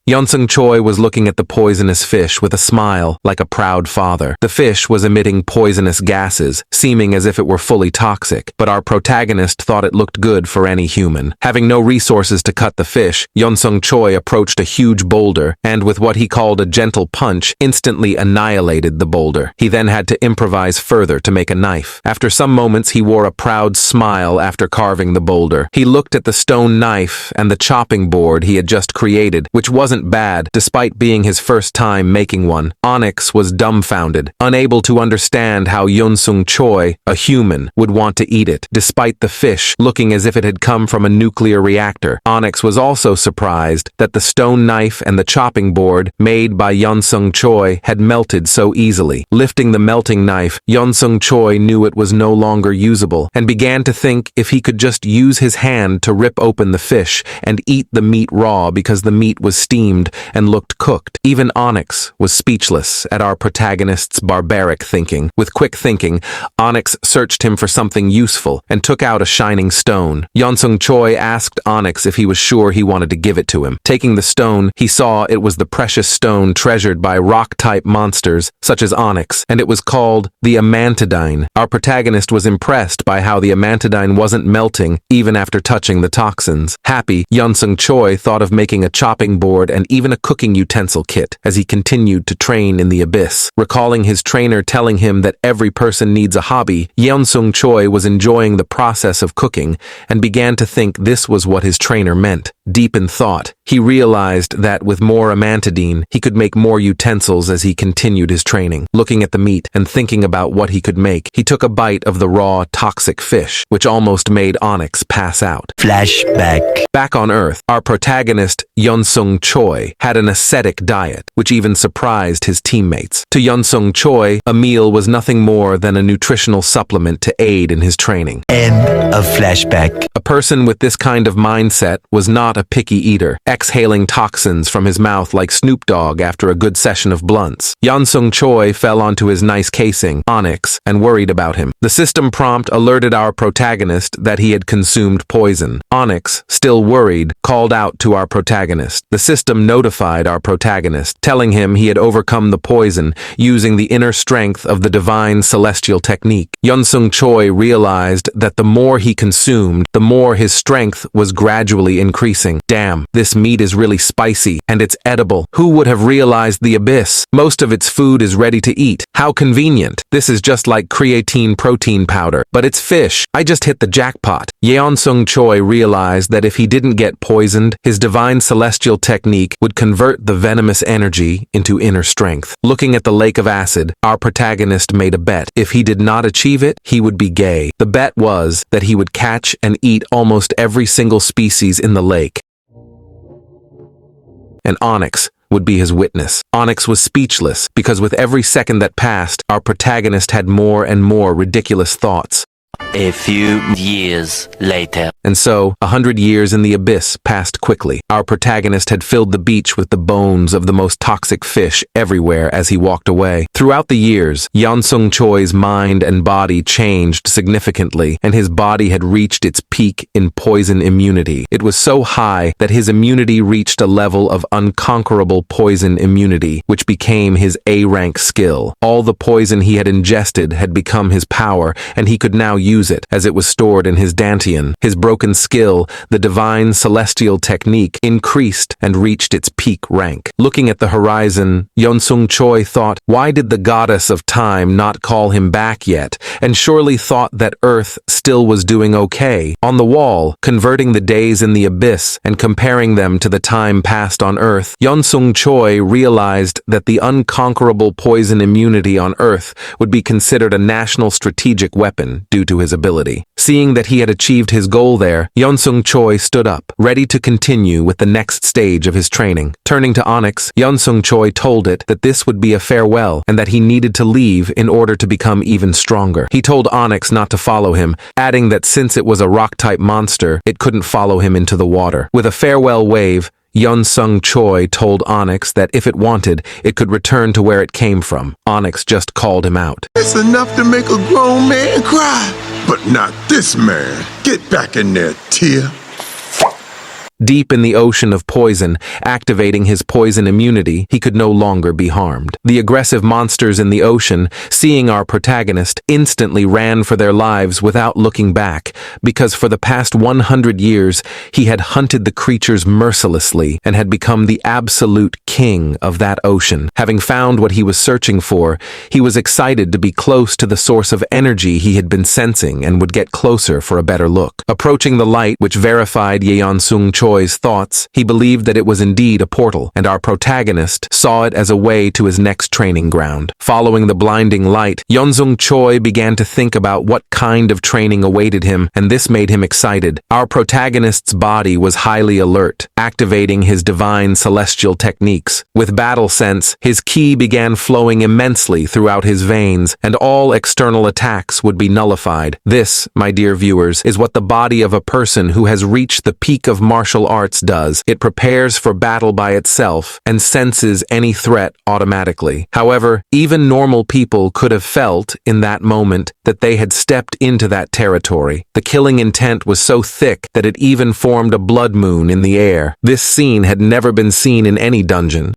Yonsung Choi was looking at the poisonous fish with a smile, like a proud father. The fish was emitting poisonous gases, seeming as if it were fully toxic, but our protagonist thought it looked good for any human. Having no resources to cut the fish, Yonsung Choi approached a huge boulder, and with what he called a gentle punch, instantly annihilated the boulder. He then had to improvise further to make a knife. After some moments, he wore a proud smile after carving the boulder. He looked at the stone knife and the chopping board he had just created, which wasn't bad, despite being his first time making one. Onyx was dumbfounded, unable to understand how Yonsung Choi, a human, would want to eat it, despite the fish looking as if it had come from a nuclear reactor. Onyx was also surprised that the stone knife and the chopping board made by Yonsung Choi had melted so easily. Lifting the melting knife, Yonsung Choi knew it was no longer usable, and began to think if he could just use his hand to rip open the fish and eat the meat raw because the meat was steamed and looked cooked. Even Onyx was speechless at our protagonist's barbaric thinking. With quick thinking, Onyx searched him for something useful and took out a shining stone. Yonsung Choi asked Onyx if he was sure he wanted to give it to him. Taking the stone, he saw it was the precious stone treasured by rock-type monsters such as Onyx, and it was called the amantadine. Our protagonist was impressed by how the amantadine wasn't melting even after touching the toxins. Happy, Yonsung Choi thought of making a chopping board and even a cooking utensil kit as he continued to train in the abyss. Recalling his trainer telling him that every person needs a hobby, Yonsung Choi was enjoying the process of cooking and began to think this was what his trainer meant. Deep in thought, he realized that with more amantadine, he could make more utensils as he continued his training. Looking at the meat and thinking about what he could make, he took a bite of the raw, toxic fish, which almost made Onyx pass out. Flashback. Back on Earth, our protagonist, Yonsung Choi, had an ascetic diet, which even surprised his teammates. To Yonsung Choi, a meal was nothing more than a nutritional supplement to aid in his training. End of flashback. A person with this kind of mindset was not a picky eater, exhaling toxins from his mouth like Snoop Dogg after a good session of blunts. Yonsung Choi fell onto his nice casing, Onyx, and worried about him. The system prompt alerted our protagonist that he had consumed poison. Onyx, still worried, called out to our protagonist. The system notified our protagonist, telling him he had overcome the poison using the inner strength of the divine celestial technique. Yonsung Choi realized that the more he consumed, the more his strength was gradually increasing. Damn, this meat is really spicy, and it's edible. Who would have realized the abyss? Most of its food is ready to eat. How convenient. This is just like creatine protein powder, but it's fish. I just hit the jackpot. Yonsung Choi realized that if he didn't get poisoned, his divine celestial technique would convert the venomous energy into inner strength. Looking at the lake of acid, our protagonist made a bet. If he did not achieve it, he would be gay. The bet was that he would catch and eat almost every single species in the lake, and Onyx would be his witness. Onyx was speechless because with every second that passed, our protagonist had more and more ridiculous thoughts. A few years later. And so, 100 years in the abyss passed quickly. Our protagonist had filled the beach with the bones of the most toxic fish everywhere as he walked away. Throughout the years, Yonsung Choi's mind and body changed significantly, and his body had reached its peak in poison immunity. It was so high that his immunity reached a level of unconquerable poison immunity, which became his A-rank skill. All the poison he had ingested had become his power, and he could now use it as it was stored in his dantian. His broken skill, the divine celestial technique, increased and reached its peak rank. Looking at the horizon, Yonsung Choi thought, why did the goddess of time not call him back yet, and surely thought that Earth still was doing okay. On the wall, converting the days in the abyss and comparing them to the time passed on Earth, Yonsung Choi realized that the unconquerable poison immunity on Earth would be considered a national strategic weapon due to his ability. Seeing that he had achieved his goal there, Yonsung Choi stood up, ready to continue with the next stage of his training. Turning to Onyx, Yonsung Choi told it that this would be a farewell and that he needed to leave in order to become even stronger. He told Onyx not to follow him, adding that since it was a rock-type monster, it couldn't follow him into the water. With a farewell wave, Yonsung Choi told Onyx that if it wanted, it could return to where it came from. Onyx just called him out. It's enough to make a grown man cry, but not this man. Get back in there, Tia. Deep in the ocean of poison, activating his poison immunity, he could no longer be harmed. The aggressive monsters in the ocean, seeing our protagonist, instantly ran for their lives without looking back, because for the past 100 years, he had hunted the creatures mercilessly and had become the absolute king of that ocean. Having found what he was searching for, he was excited to be close to the source of energy he had been sensing and would get closer for a better look. Approaching the light which verified Yeonsung Choi's thoughts, he believed that it was indeed a portal, and our protagonist saw it as a way to his next training ground. Following the blinding light, Yeonsung Choi began to think about what kind of training awaited him, and this made him excited. Our protagonist's body was highly alert, activating his divine celestial techniques. With battle sense, his ki began flowing immensely throughout his veins, and all external attacks would be nullified. This, my dear viewers, is what the body of a person who has reached the peak of martial arts does. It prepares for battle by itself and senses any threat automatically. However, even normal people could have felt, in that moment, that they had stepped into that territory. The killing intent was so thick that it even formed a blood moon in the air. This scene had never been seen in any dungeon.